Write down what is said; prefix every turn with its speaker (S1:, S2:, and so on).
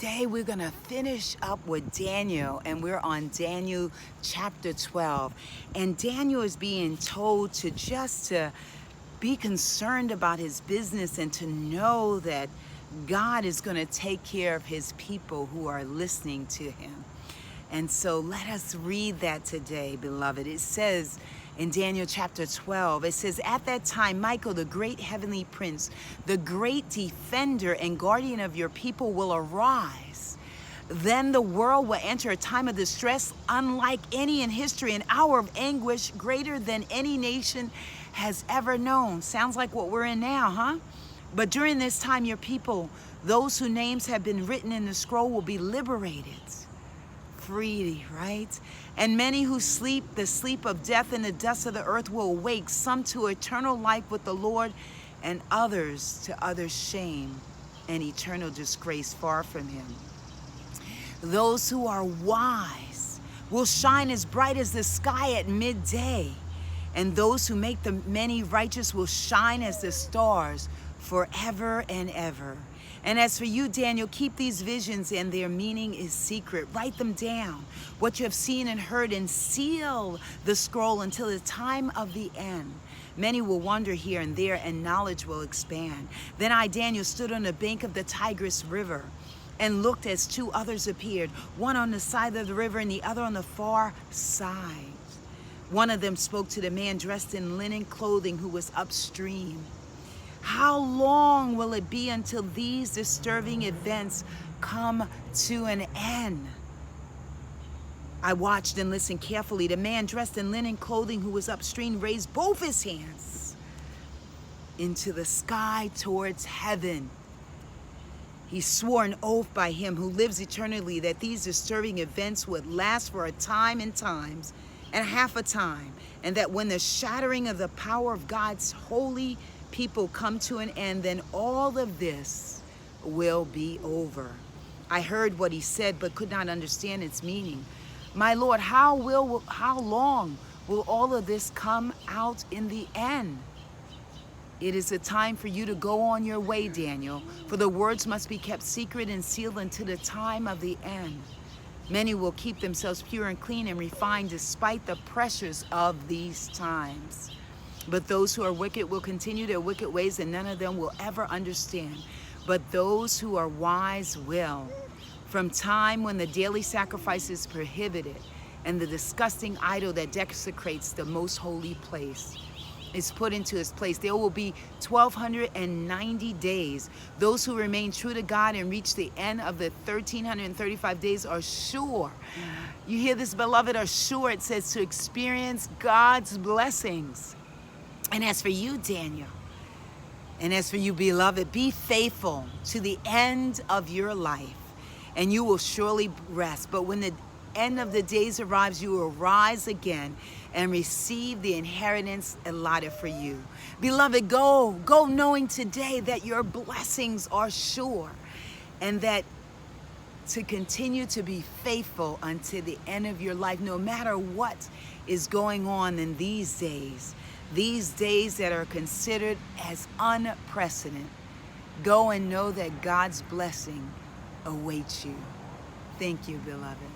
S1: Today we're going to finish up with Daniel, and we're on Daniel chapter 12. And Daniel is being told to be concerned about his business and to know that God is going to take care of his people who are listening to him. And so let us read that today, beloved. It says in Daniel chapter 12, it says, "At that time, Michael, the great heavenly prince, the great defender and guardian of your people will arise. Then the world will enter a time of distress unlike any in history, an hour of anguish greater than any nation has ever known." Sounds like what we're in now, huh? "But during this time, your people, those whose names have been written in the scroll, will be liberated." Free, right? "And many who sleep the sleep of death in the dust of the earth will awake, some to eternal life with the Lord, and others to utter shame and eternal disgrace far from him. Those who are wise will shine as bright as the sky at midday, and those who make the many righteous will shine as the stars forever and ever. And as for you, Daniel, keep these visions, and their meaning is secret. Write them down, what you have seen and heard, and seal the scroll until the time of the end. Many will wander here and there, and knowledge will expand. Then I, Daniel, stood on the bank of the Tigris River and looked as two others appeared, one on the side of the river and the other on the far side. One of them spoke to the man dressed in linen clothing who was upstream. 'How long will it be until these disturbing events come to an end?' I watched and listened carefully. The man dressed in linen clothing who was upstream raised both his hands into the sky towards heaven. He swore an oath by him who lives eternally that these disturbing events would last for a time and times and half a time, and that when the shattering of the power of God's holy people come to an end, then all of this will be over." I heard what he said, but could not understand its meaning. "My Lord, how long will all of this come out in the end?" "It is a time for you to go on your way, Daniel, for the words must be kept secret and sealed until the time of the end. Many will keep themselves pure and clean and refined despite the pressures of these times. But those who are wicked will continue their wicked ways, and none of them will ever understand. But those who are wise will. From time when the daily sacrifice is prohibited and the disgusting idol that desecrates the most holy place is put into its place, there will be 1,290 days. Those who remain true to God and reach the end of the 1,335 days are sure." You hear this, beloved? Are sure, it says, to experience God's blessings. "And as for you, Daniel, and as for you, beloved, be faithful to the end of your life, and you will surely rest. But when the end of the days arrives, you will rise again and receive the inheritance allotted for you." Beloved, go knowing today that your blessings are sure, and that to continue to be faithful until the end of your life, no matter what is going on in these days that are considered as unprecedented. Go and know that God's blessing awaits you. Thank you, beloved.